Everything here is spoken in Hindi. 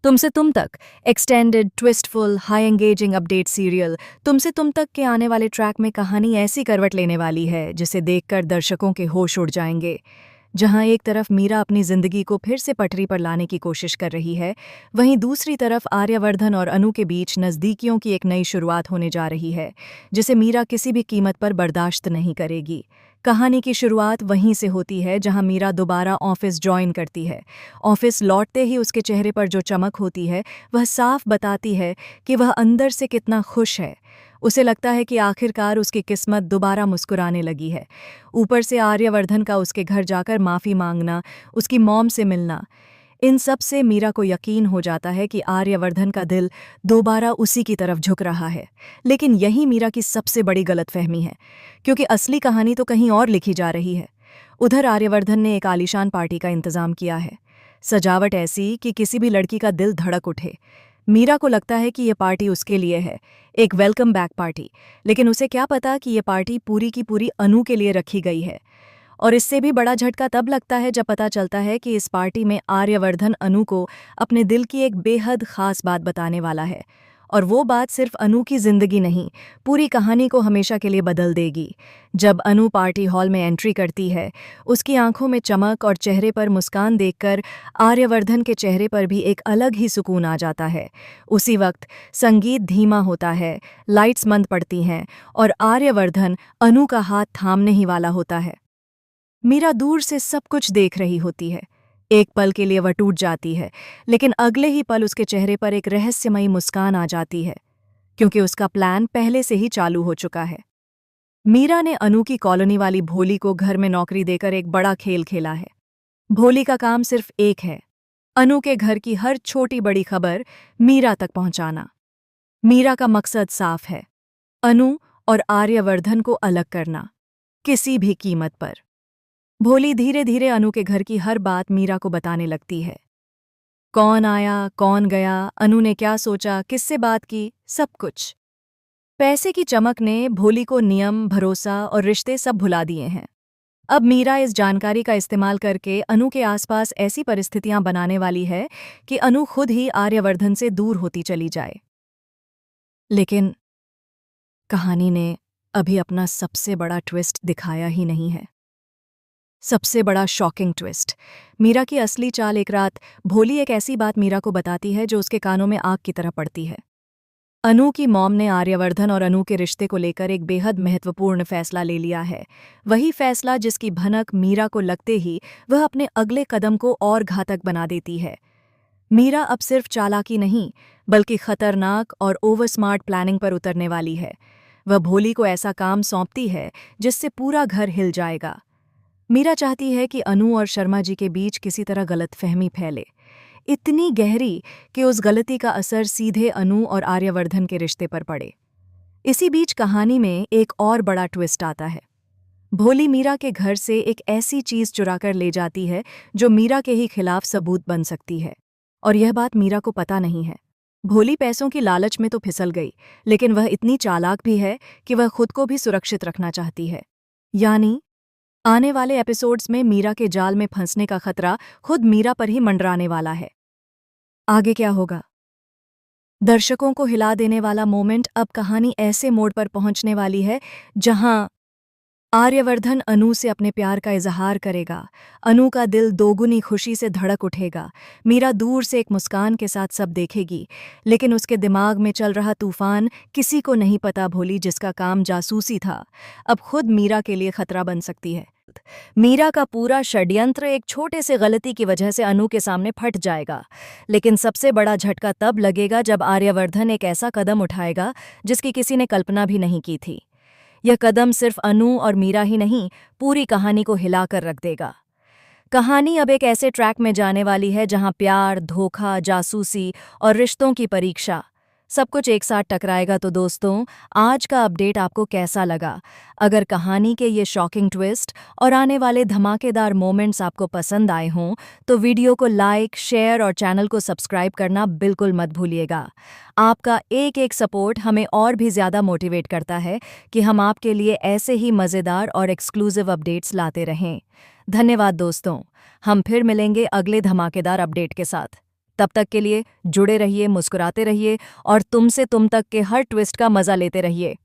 तुमसे Tum Tak extended twistful high engaging update serial Tumse Tum तक के आने वाले ट्रैक में कहानी ऐसी करवट लेने वाली है जिसे देखकर दर्शकों के होश उड़ जाएंगे। जहां एक तरफ मीरा अपनी जिंदगी को फिर से पटरी पर लाने की कोशिश कर रही है, वहीं दूसरी तरफ आर्यवर्धन और अनु के बीच नज़दीकियों की एक नई शुरुआत होने जा रही है, जिसे मीरा किसी भी कीमत पर बर्दाश्त नहीं करेगी। कहानी की शुरुआत वहीं से होती है जहां मीरा दोबारा ऑफिस ज्वाइन करती है। ऑफिस लौटते ही उसके चेहरे पर जो चमक होती है वह साफ बताती है कि वह अंदर से कितना खुश है। उसे लगता है कि आखिरकार उसकी किस्मत दोबारा मुस्कुराने लगी है। ऊपर से आर्यवर्धन का उसके घर जाकर माफ़ी मांगना, उसकी मॉम से मिलना, इन सब से मीरा को यकीन हो जाता है कि आर्यवर्धन का दिल दोबारा उसी की तरफ झुक रहा है। लेकिन यही मीरा की सबसे बड़ी गलतफहमी है, क्योंकि असली कहानी तो कहीं और लिखी जा रही है। उधर आर्यवर्धन ने एक आलीशान पार्टी का इंतजाम किया है, सजावट ऐसी कि किसी भी लड़की का दिल धड़क उठे। मीरा को लगता है कि ये पार्टी उसके लिए है, एक वेलकम बैक पार्टी, लेकिन उसे क्या पता कि ये पार्टी पूरी की पूरी अनु के लिए रखी गई है। और इससे भी बड़ा झटका तब लगता है जब पता चलता है कि इस पार्टी में आर्यवर्धन अनु को अपने दिल की एक बेहद खास बात बताने वाला है। और वो बात सिर्फ अनु की जिंदगी नहीं, पूरी कहानी को हमेशा के लिए बदल देगी। जब अनु पार्टी हॉल में एंट्री करती है, उसकी आंखों में चमक और चेहरे पर मुस्कान देखकर आर्यवर्धन के चेहरे पर भी एक अलग ही सुकून आ जाता है। उसी वक्त संगीत धीमा होता है, लाइट्स मंद पड़ती हैं और आर्यवर्धन अनु का हाथ थामने ही वाला होता है। मीरा दूर से सब कुछ देख रही होती है। एक पल के लिए वह टूट जाती है, लेकिन अगले ही पल उसके चेहरे पर एक रहस्यमयी मुस्कान आ जाती है, क्योंकि उसका प्लान पहले से ही चालू हो चुका है। मीरा ने अनु की कॉलोनी वाली भोली को घर में नौकरी देकर एक बड़ा खेल खेला है। भोली का काम सिर्फ एक है, अनु के घर की हर छोटी बड़ी खबर मीरा तक पहुंचाना। मीरा का मकसद साफ है, अनु और आर्यवर्धन को अलग करना, किसी भी कीमत पर। भोली धीरे धीरे अनु के घर की हर बात मीरा को बताने लगती है। कौन आया, कौन गया, अनु ने क्या सोचा, किससे बात की, सब कुछ। पैसे की चमक ने भोली को नियम, भरोसा और रिश्ते सब भुला दिए हैं। अब मीरा इस जानकारी का इस्तेमाल करके अनु के आसपास ऐसी परिस्थितियां बनाने वाली है कि अनु खुद ही आर्यवर्धन से दूर होती चली जाए। लेकिन कहानी ने अभी अपना सबसे बड़ा ट्विस्ट दिखाया ही नहीं है। सबसे बड़ा शॉकिंग ट्विस्ट, मीरा की असली चाल। एक रात भोली एक ऐसी बात मीरा को बताती है जो उसके कानों में आग की तरह पड़ती है। अनु की मॉम ने आर्यवर्धन और अनु के रिश्ते को लेकर एक बेहद महत्वपूर्ण फैसला ले लिया है। वही फैसला जिसकी भनक मीरा को लगते ही वह अपने अगले कदम को और घातक बना देती है। मीरा अब सिर्फ चालाकी नहीं, बल्कि खतरनाक और ओवर स्मार्ट प्लानिंग पर उतरने वाली है। वह भोली को ऐसा काम सौंपती है जिससे पूरा घर हिल जाएगा। मीरा चाहती है कि अनु और शर्मा जी के बीच किसी तरह गलतफहमी फैले, इतनी गहरी कि उस गलती का असर सीधे अनु और आर्यवर्धन के रिश्ते पर पड़े। इसी बीच कहानी में एक और बड़ा ट्विस्ट आता है। भोली मीरा के घर से एक ऐसी चीज चुराकर ले जाती है जो मीरा के ही खिलाफ सबूत बन सकती है, और यह बात मीरा को पता नहीं है। भोली पैसों की लालच में तो फिसल गई, लेकिन वह इतनी चालाक भी है कि वह खुद को भी सुरक्षित रखना चाहती है। यानी आने वाले एपिसोड्स में मीरा के जाल में फंसने का खतरा खुद मीरा पर ही मंडराने वाला है। आगे क्या होगा? दर्शकों को हिला देने वाला मोमेंट अब कहानी ऐसे मोड़ पर पहुंचने वाली है जहां आर्यवर्धन अनु से अपने प्यार का इजहार करेगा। अनु का दिल दोगुनी खुशी से धड़क उठेगा। मीरा दूर से एक मुस्कान के साथ सब देखेगी, लेकिन उसके दिमाग में चल रहा तूफान किसी को नहीं पता। भोली, जिसका काम जासूसी था, अब खुद मीरा के लिए खतरा बन सकती है। मीरा का पूरा षड्यंत्र एक छोटे से गलती की वजह से अनु के सामने फट जाएगा। लेकिन सबसे बड़ा झटका तब लगेगा जब आर्यवर्धन एक ऐसा कदम उठाएगा जिसकी किसी ने कल्पना भी नहीं की थी। यह कदम सिर्फ अनु और मीरा ही नहीं, पूरी कहानी को हिलाकर रख देगा। कहानी अब एक ऐसे ट्रैक में जाने वाली है जहां प्यार, धोखा, जासूसी और रिश्तों की परीक्षा सब कुछ एक साथ टकराएगा। तो दोस्तों, आज का अपडेट आपको कैसा लगा? अगर कहानी के ये शॉकिंग ट्विस्ट और आने वाले धमाकेदार मोमेंट्स आपको पसंद आए हों तो वीडियो को लाइक, शेयर और चैनल को सब्सक्राइब करना बिल्कुल मत भूलिएगा। आपका एक एक सपोर्ट हमें और भी ज़्यादा मोटिवेट करता है कि हम आपके लिए ऐसे ही मज़ेदार और एक्सक्लूसिव अपडेट्स लाते रहें। धन्यवाद दोस्तों, हम फिर मिलेंगे अगले धमाकेदार अपडेट के साथ। तब तक के लिए जुड़े रहिए, मुस्कुराते रहिए और तुमसे तुम तक के हर ट्विस्ट का मजा लेते रहिए।